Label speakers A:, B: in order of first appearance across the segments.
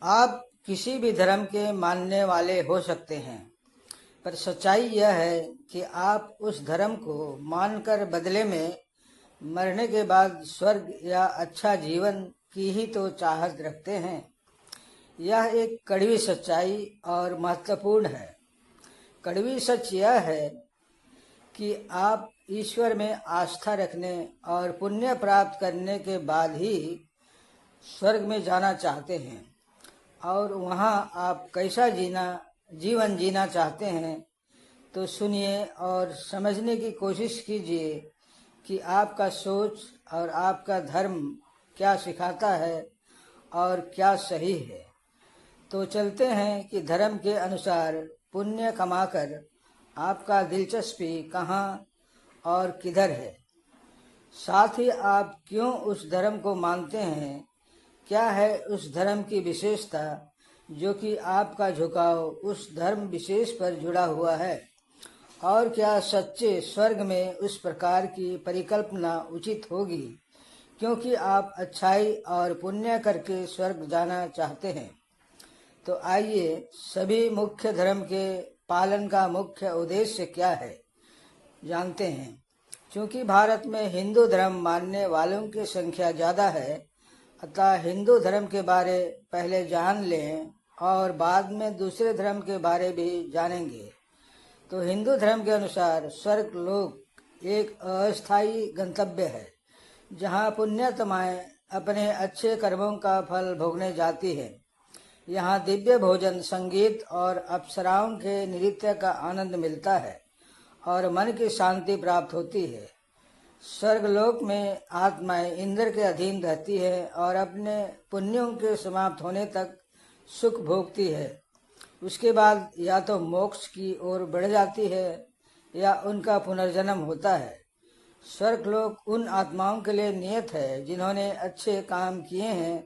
A: आप किसी भी धर्म के मानने वाले हो सकते हैं, पर सच्चाई यह है कि आप उस धर्म को मानकर बदले में मरने के बाद स्वर्ग या अच्छा जीवन की ही तो चाहत रखते हैं। यह एक कड़वी सच्चाई और महत्वपूर्ण है। कड़वी सच यह है कि आप ईश्वर में आस्था रखने और पुण्य प्राप्त करने के बाद ही स्वर्ग में जाना चाहते हैं, और वहाँ आप कैसा जीवन जीना चाहते हैं। तो सुनिए और समझने की कोशिश कीजिए कि आपका सोच और आपका धर्म क्या सिखाता है और क्या सही है। तो चलते हैं कि धर्म के अनुसार पुण्य कमाकर आपका दिलचस्पी कहाँ और किधर है। साथ ही आप क्यों उस धर्म को मानते हैं, क्या है उस धर्म की विशेषता जो कि आपका झुकाव उस धर्म विशेष पर जुड़ा हुआ है, और क्या सच्चे स्वर्ग में उस प्रकार की परिकल्पना उचित होगी क्योंकि आप अच्छाई और पुण्य करके स्वर्ग जाना चाहते हैं। तो आइए सभी मुख्य धर्म के पालन का मुख्य उद्देश्य क्या है जानते हैं। क्योंकि भारत में हिंदू धर्म मानने वालों की संख्या ज़्यादा है, अतः हिंदू धर्म के बारे पहले जान लें और बाद में दूसरे धर्म के बारे भी जानेंगे। तो हिंदू धर्म के अनुसार स्वर्ग लोक एक अस्थायी गंतव्य है, जहाँ पुण्यात्माएं अपने अच्छे कर्मों का फल भोगने जाती है। यहाँ दिव्य भोजन, संगीत और अप्सराओं के नृत्य का आनंद मिलता है और मन की शांति प्राप्त होती है। स्वर्गलोक में आत्माएं इंद्र के अधीन रहती है और अपने पुण्यों के समाप्त होने तक सुख भोगती है। उसके बाद या तो मोक्ष की ओर बढ़ जाती है या उनका पुनर्जन्म होता है। स्वर्गलोक उन आत्माओं के लिए नियत है जिन्होंने अच्छे काम किए हैं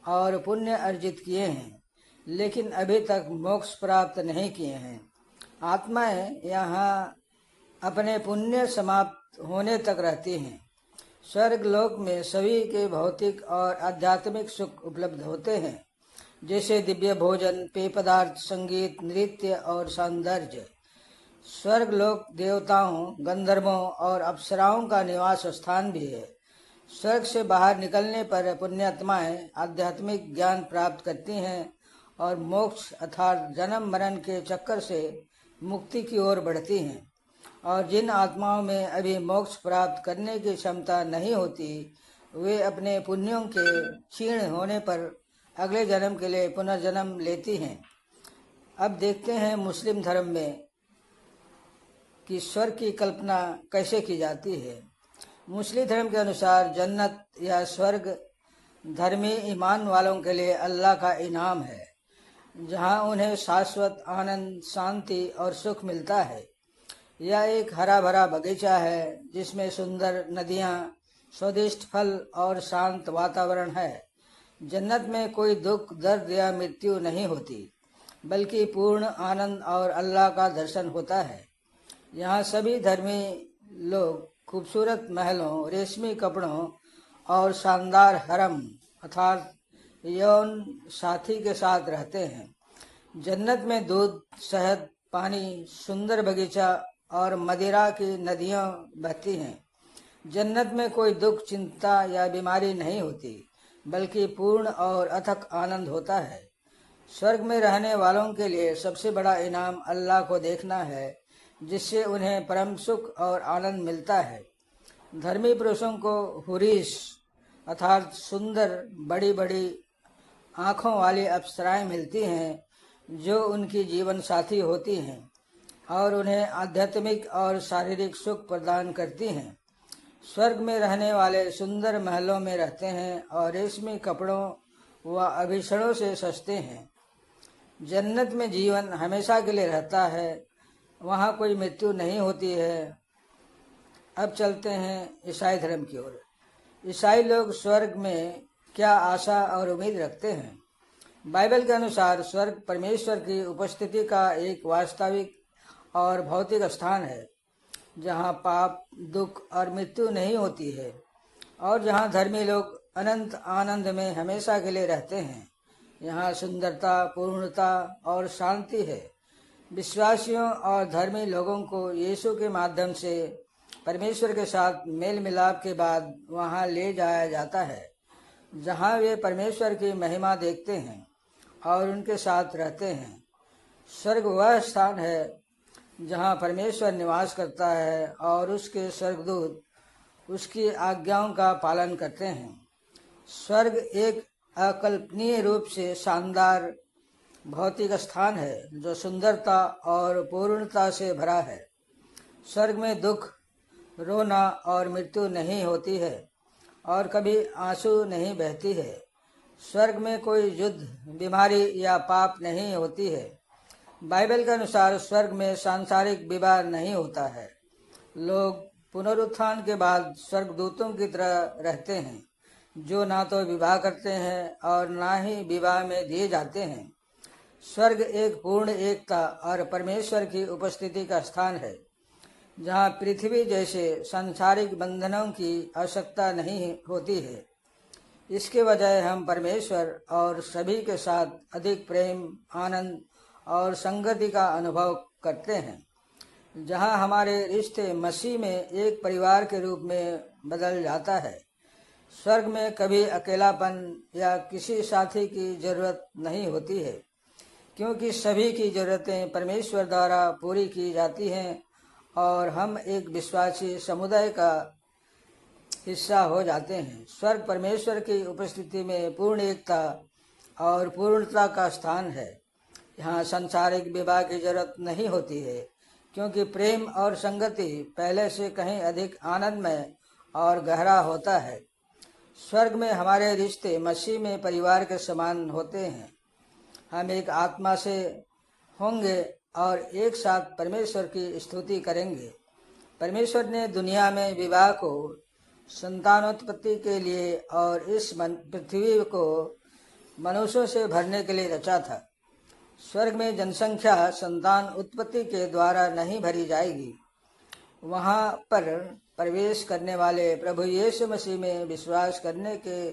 A: और पुण्य अर्जित किए हैं, लेकिन अभी तक मोक्ष प्राप्त नहीं किए हैं। आत्माएं यहाँ अपने पुण्य समाप्त होने तक रहती हैं। स्वर्ग लोक में सभी के भौतिक और आध्यात्मिक सुख उपलब्ध होते हैं, जैसे दिव्य भोजन, पेय पदार्थ, संगीत, नृत्य और सौंदर्य। स्वर्ग लोक देवताओं, गंधर्वों और अप्सराओं का निवास स्थान भी है। स्वर्ग से बाहर निकलने पर पुण्यात्माएं आध्यात्मिक ज्ञान प्राप्त करती हैं और मोक्ष अर्थात जन्म मरण के चक्कर से मुक्ति की ओर बढ़ती हैं। और जिन आत्माओं में अभी मोक्ष प्राप्त करने की क्षमता नहीं होती, वे अपने पुण्यों के क्षीण होने पर अगले जन्म के लिए पुनर्जन्म लेती हैं। अब देखते हैं मुस्लिम धर्म में कि स्वर्ग की कल्पना कैसे की जाती है। मुस्लिम धर्म के अनुसार जन्नत या स्वर्ग धर्मी ईमान वालों के लिए अल्लाह का इनाम है, जहां उन्हें शाश्वत आनंद, शांति और सुख मिलता है। यह एक हरा भरा बगीचा है जिसमें सुंदर नदियाँ, स्वादिष्ट फल और शांत वातावरण है। जन्नत में कोई दुख, दर्द या मृत्यु नहीं होती, बल्कि पूर्ण आनंद और अल्लाह का दर्शन होता है। यहाँ सभी धर्मी लोग खूबसूरत महलों, रेशमी कपड़ों और शानदार हरम अर्थात यौन साथी के साथ रहते हैं। जन्नत में दूध, शहद, पानी, सुंदर बगीचा और मदिरा की नदियाँ बहती हैं। जन्नत में कोई दुख, चिंता या बीमारी नहीं होती, बल्कि पूर्ण और अथक आनंद होता है। स्वर्ग में रहने वालों के लिए सबसे बड़ा इनाम अल्लाह को देखना है, जिससे उन्हें परम सुख और आनंद मिलता है। धर्मी पुरुषों को हुरीस अर्थात सुंदर बड़ी बड़ी आँखों वाली अप्सराएं मिलती हैं, जो उनकी जीवन साथी होती हैं और उन्हें आध्यात्मिक और शारीरिक सुख प्रदान करती हैं। स्वर्ग में रहने वाले सुंदर महलों में रहते हैं और रेशमी कपड़ों व आभूषणों से सजते हैं। जन्नत में जीवन हमेशा के लिए रहता है, वहाँ कोई मृत्यु नहीं होती है। अब चलते हैं ईसाई धर्म की ओर। ईसाई लोग स्वर्ग में क्या आशा और उम्मीद रखते हैं। बाइबल के अनुसार स्वर्ग परमेश्वर की उपस्थिति का एक वास्तविक और भौतिक स्थान है, जहाँ पाप, दुख और मृत्यु नहीं होती है और जहाँ धर्मी लोग अनंत आनंद में हमेशा के लिए रहते हैं। यहाँ सुंदरता, पूर्णता और शांति है। विश्वासियों और धर्मी लोगों को यीशु के माध्यम से परमेश्वर के साथ मेल मिलाप के बाद वहाँ ले जाया जाता है, जहाँ वे परमेश्वर की महिमा देखते हैं और उनके साथ रहते हैं। स्वर्ग वह स्थान है जहाँ परमेश्वर निवास करता है और उसके स्वर्गदूत उसकी आज्ञाओं का पालन करते हैं। स्वर्ग एक अकल्पनीय रूप से शानदार भौतिक स्थान है जो सुंदरता और पूर्णता से भरा है। स्वर्ग में दुख, रोना और मृत्यु नहीं होती है और कभी आंसू नहीं बहती है। स्वर्ग में कोई युद्ध, बीमारी या पाप नहीं होती है। बाइबल के अनुसार स्वर्ग में सांसारिक विवाह नहीं होता है। लोग पुनरुत्थान के बाद स्वर्गदूतों की तरह रहते हैं, जो ना तो विवाह करते हैं और ना ही विवाह में दिए जाते हैं। स्वर्ग एक पूर्ण एकता और परमेश्वर की उपस्थिति का स्थान है, जहाँ पृथ्वी जैसे सांसारिक बंधनों की आवश्यकता नहीं होती है। इसके बजाय हम परमेश्वर और सभी के साथ अधिक प्रेम, आनंद और संगति का अनुभव करते हैं, जहाँ हमारे रिश्ते मसीह में एक परिवार के रूप में बदल जाता है। स्वर्ग में कभी अकेलापन या किसी साथी की जरूरत नहीं होती है, क्योंकि सभी की जरूरतें परमेश्वर द्वारा पूरी की जाती हैं और हम एक विश्वासी समुदाय का हिस्सा हो जाते हैं। स्वर्ग परमेश्वर की उपस्थिति में पूर्ण एकता और पूर्णता का स्थान है। यहाँ सांसारिक विवाह की जरूरत नहीं होती है, क्योंकि प्रेम और संगति पहले से कहीं अधिक आनंदमय और गहरा होता है। स्वर्ग में हमारे रिश्ते मसीह में परिवार के समान होते हैं। हम एक आत्मा से होंगे और एक साथ परमेश्वर की स्तुति करेंगे। परमेश्वर ने दुनिया में विवाह को संतानोत्पत्ति के लिए और इस पृथ्वी को मनुष्यों से भरने के लिए रचा था। स्वर्ग में जनसंख्या संतान उत्पत्ति के द्वारा नहीं भरी जाएगी। वहाँ पर प्रवेश करने वाले प्रभु यीशु मसीह में विश्वास करने के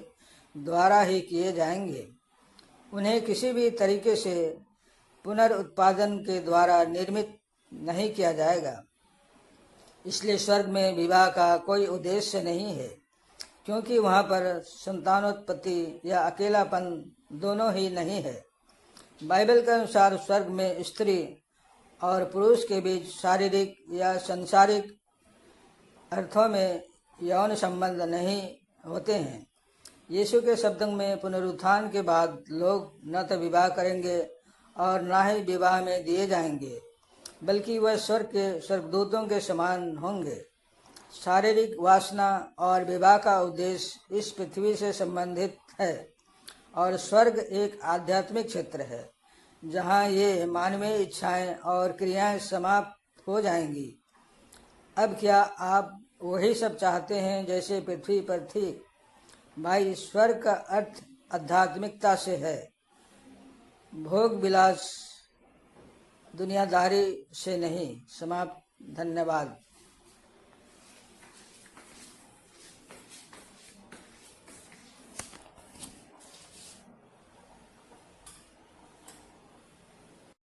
A: द्वारा ही किए जाएंगे। उन्हें किसी भी तरीके से पुनरुत्पादन के द्वारा निर्मित नहीं किया जाएगा। इसलिए स्वर्ग में विवाह का कोई उद्देश्य नहीं है, क्योंकि वहाँ पर संतानोत्पत्ति या अकेलापन दोनों ही नहीं है। बाइबल के अनुसार स्वर्ग में स्त्री और पुरुष के बीच शारीरिक या सांसारिक अर्थों में यौन संबंध नहीं होते हैं। यीशु के शब्दों में पुनरुत्थान के बाद लोग न तो विवाह करेंगे और न ही विवाह में दिए जाएंगे, बल्कि वह स्वर्ग के स्वर्गदूतों के समान होंगे। शारीरिक वासना और विवाह का उद्देश्य इस पृथ्वी से संबंधित है और स्वर्ग एक आध्यात्मिक क्षेत्र है, जहाँ ये मानवीय इच्छाएं और क्रियाएं समाप्त हो जाएंगी। अब क्या आप वही सब चाहते हैं जैसे पृथ्वी पर थी? भाई, स्वर्ग का अर्थ आध्यात्मिकता से है, भोग विलास दुनियादारी से नहीं। समाप्त। धन्यवाद।